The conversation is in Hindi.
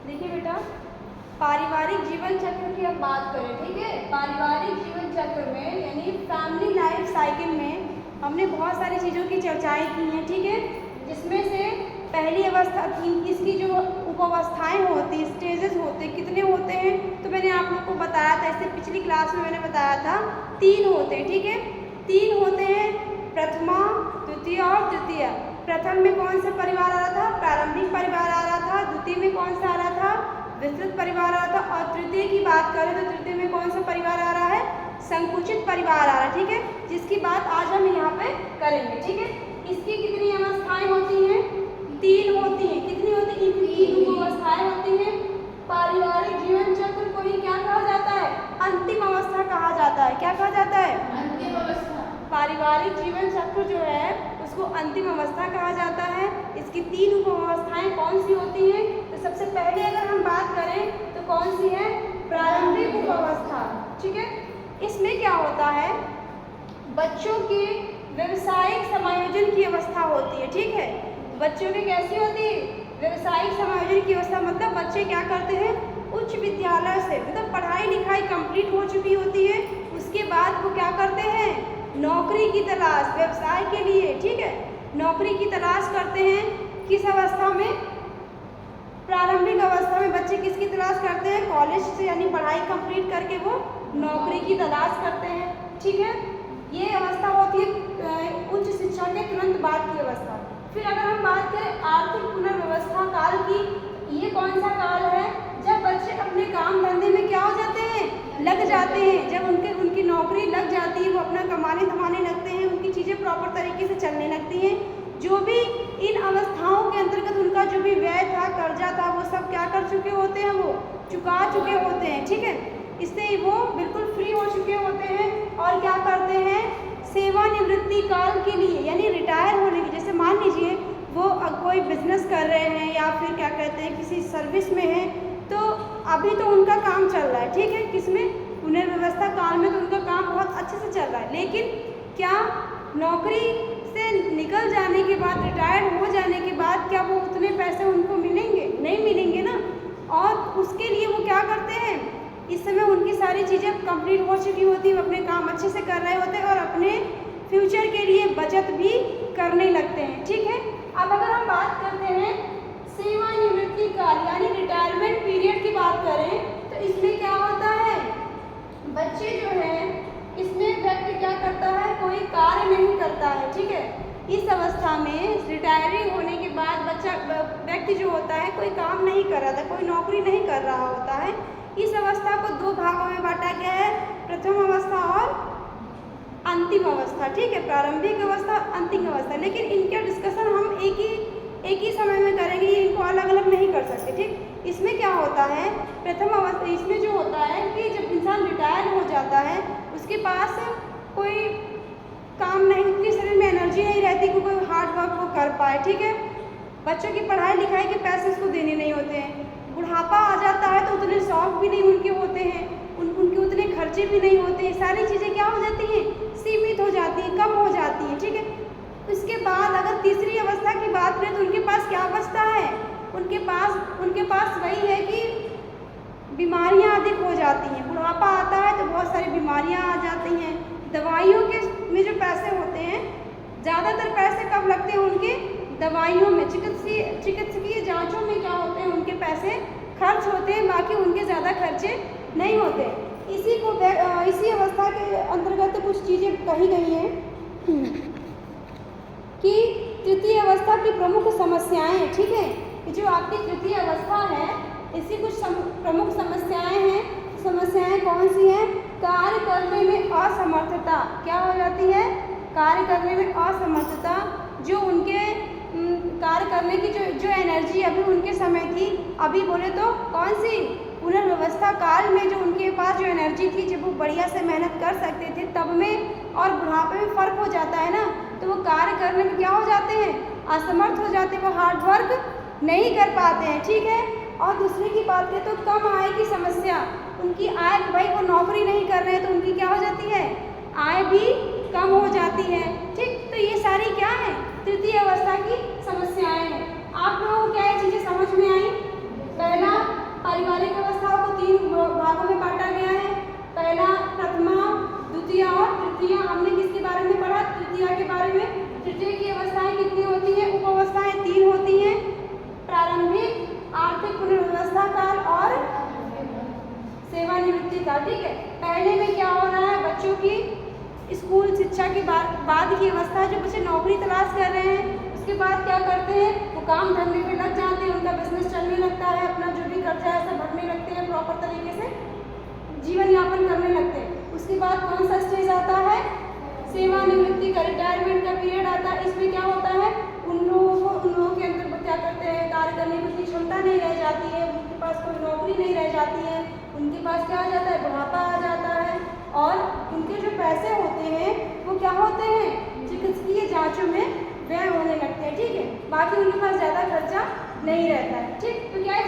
देखिए बेटा, पारिवारिक जीवन चक्र की अब बात करें, ठीक है। पारिवारिक जीवन चक्र में यानी फैमिली लाइफ साइकिल में हमने बहुत सारी चीज़ों की चर्चाएं की हैं, ठीक है। जिसमें से पहली अवस्था थी, इसकी जो उपावस्थाएं होती, स्टेजेस होते, कितने होते हैं तो मैंने आप लोग को बताया था, इससे पिछली क्लास में मैंने बताया था 3 होते हैं, ठीक है। 3 होते हैं, प्रथमा, द्वितीय और तृतीय। प्रथम में कौन सा परिवार आ रहा था? प्रारंभिक परिवार आ रहा था। द्वितीय में कौन सा आ रहा था? विस्तृत परिवार आ रहा था। और तृतीय की बात करें तो तृतीय में कौन सा परिवार आ रहा है? संकुचित परिवार आ रहा है, ठीक है। जिसकी बात आज हम यहाँ पे करेंगे, ठीक है। इसकी कितनी अवस्थाएं होती हैं? 3 होती हैं। कितनी होती हैं? 3 अवस्थाएं होती हैं। पारिवारिक जीवन चक्र को ही क्या कहा जाता है? अंतिम अवस्था कहा जाता है। क्या कहा जाता है? अंतिम अवस्था। पारिवारिक जीवन चक्र जो है उसको अंतिम अवस्था कहा जाता है। इसकी 3 उप अवस्थाएं कौन सी होती हैं? तो सबसे पहले अगर हम बात करें तो कौन सी है? प्रारंभिक उप अवस्था, ठीक है। इसमें क्या होता है? बच्चों के व्यवसायिक समायोजन की अवस्था होती है, ठीक है। बच्चों की कैसी होती है? व्यवसायिक समायोजन की अवस्था। मतलब बच्चे क्या करते हैं? उच्च विद्यालय से मतलब पढ़ाई लिखाई कंप्लीट हो चुकी होती है, उसके बाद वो क्या करते हैं? नौकरी की तलाश, व्यवसाय के लिए, ठीक है, नौकरी की तलाश करते हैं। किस अवस्था में? प्रारंभिक अवस्था में बच्चे किसकी तलाश करते हैं? कॉलेज से यानी पढ़ाई कंप्लीट करके वो नौकरी की तलाश करते हैं, ठीक है। ये अवस्था होती है उच्च शिक्षा के तुरंत बाद की अवस्था। फिर अगर हम बात करें आर्थिक पुनर्व्यवस्था काल की, ये कौन सा काल है? जब बच्चे अपने काम धंधे में क्या हो जाते हैं? लग जाते हैं। जब उनकी नौकरी लग जाती है, वो अपना कमाने धमाने लगते हैं, उनकी चीज़ें प्रॉपर तरीके से चलने लगती हैं। जो भी इन अवस्थाओं के अंतर्गत उनका जो भी व्यय था, कर्जा था, वो सब क्या कर चुके होते हैं? वो चुका चुके होते हैं, ठीक है। इससे वो बिल्कुल फ्री हो चुके होते हैं और क्या करते हैं? सेवानिवृत्ति काल के लिए यानी रिटायर होने की, जैसे मान लीजिए वो कोई बिजनेस कर रहे हैं या फिर क्या कहते हैं किसी सर्विस में है, तो अभी तो उनका काम चल रहा है, ठीक है। किसमें? पुनर्व्यवस्था काल में तो उनका काम बहुत अच्छे से चल रहा है। लेकिन क्या नौकरी से निकल जाने के बाद, रिटायर्ड हो जाने के बाद क्या वो उतने पैसे उनको मिलेंगे? नहीं मिलेंगे ना। और उसके लिए वो क्या करते हैं? इस समय उनकी सारी चीज़ें कंप्लीट हो चुकी होती है, वो अपने काम अच्छे से कर रहे होते हैं और अपने फ्यूचर के लिए बचत भी करने लगते हैं, ठीक है। अब अगर हम बात करते हैं सेवानिवृत्ति काल यानी रिटायरमेंट पीरियड की बात करें तो इसमें क्या होता है? बच्चे जो हैं इसमें व्यक्ति क्या करता है? कोई कार्य नहीं करता है, ठीक है। इस अवस्था में रिटायरिंग होने के बाद व्यक्ति जो होता है कोई काम नहीं कर रहा था, कोई नौकरी नहीं कर रहा होता है। इस अवस्था को 2 भागों में बांटा गया है, प्रथम अवस्था और अंतिम अवस्था, ठीक है। प्रारंभिक अवस्था, अंतिम अवस्था। लेकिन इनका डिस्कशन हम एक ही समय में करेंगे, इनको अलग अलग नहीं कर सकते, ठीक। इसमें क्या होता है? प्रथम अवस्था इसमें जो होता है कि जब इंसान रिटायर हो जाता है उसके पास कोई काम नहीं, उसके शरीर में एनर्जी नहीं रहती कि कोई हार्ड वर्क वो कर पाए, ठीक है। बच्चों की पढ़ाई लिखाई के पैसे उसको देने नहीं होते हैं। बुढ़ापा आ जाता है तो उतने शौक भी नहीं उनके होते हैं, उनके उतने खर्चे भी नहीं होते हैं। सारी चीज़ें क्या हो जाती हैं? सीमित हो जाती हैं, कम हो जाती हैं, ठीक है। उसके बाद अगर तीसरी अवस्था की बात करें तो उनके पास क्या बचता है? उनके पास वही है कि बीमारियां अधिक हो जाती हैं। बुढ़ापा आता है तो बहुत सारी बीमारियां आ जाती हैं। दवाइयों के में जो पैसे होते हैं, ज़्यादातर पैसे कब लगते हैं? उनके दवाइयों में, चिकित्सकीय जांचों में क्या होते हैं? उनके पैसे खर्च होते हैं, बाकी उनके ज़्यादा खर्चे नहीं होते। इसी अवस्था के अंतर्गत कुछ चीज़ें कही गई हैं कि तृतीय अवस्था की प्रमुख समस्याएं, ठीक है। जो आपकी तृतीय अवस्था है इसकी कुछ प्रमुख समस्याएं हैं। समस्याएं कौन सी हैं? कार्य करने में असमर्थता। क्या हो जाती है? कार्य करने में असमर्थता। जो उनके कार्य करने की जो एनर्जी अभी उनके समय थी, अभी बोले तो कौन सी? पुनर्व्यवस्था काल में जो उनके पास जो एनर्जी थी, जब वो बढ़िया से मेहनत कर सकते थे तब में और बुढ़ापे में फ़र्क हो जाता है ना, तो वो कार्य करने में क्या हो जाते हैं? असमर्थ हो जाते हैं, वो हार्ड वर्क नहीं कर पाते हैं, ठीक है। और दूसरी की बात करें तो कम आय की समस्या। उनकी आय, भाई वो नौकरी नहीं कर रहे हैं तो उनकी क्या हो जाती है? आय भी कम हो जाती है, ठीक। तो ये सारी क्या है? तृतीय अवस्था की समस्याएं हैं। आप लोगों को क्या ये चीज़ें समझ में आई? पहला बारे में पढ़ा, तृतीया के बारे में। तृतीय की अवस्थाएं कितनी होती हैं? उपावस्थाएं 3 होती हैं, प्रारंभिक, आर्थिक पुनर्व्यवस्था काल और सेवानिवृत्ति काल। ठीक है, पहले में क्या हो रहा है? बच्चों की स्कूल शिक्षा के बाद की अवस्था, जो बच्चे नौकरी तलाश कर रहे हैं, उसके बाद क्या करते हैं? वो काम धंधे पे लग जाते हैं, उनका बिजनेस चलने लगता है, अपना जो भी कर्जा है सब भरने लगते हैं, प्रॉपर तरीके से जीवन यापन करने लगते हैं। उसके बाद कौन सा स्टेज आता है? सेवानिवृत्ति का, रिटायरमेंट का पीरियड आता है। इसमें क्या होता है? उन लोगों के अंदर क्या करते हैं? कार्य करने की क्षमता नहीं रह जाती है, उनके पास कोई नौकरी नहीं रह जाती है, उनके पास क्या आ जाता है? बुढ़ापा आ जाता है, और उनके जो पैसे होते हैं वो क्या होते हैं? चिकित्सकीय जांचों में व्यय होने लगते हैं। ठीक है, बाकी उनके पास ज़्यादा खर्चा नहीं रहता है। ठीक, तो क्या है,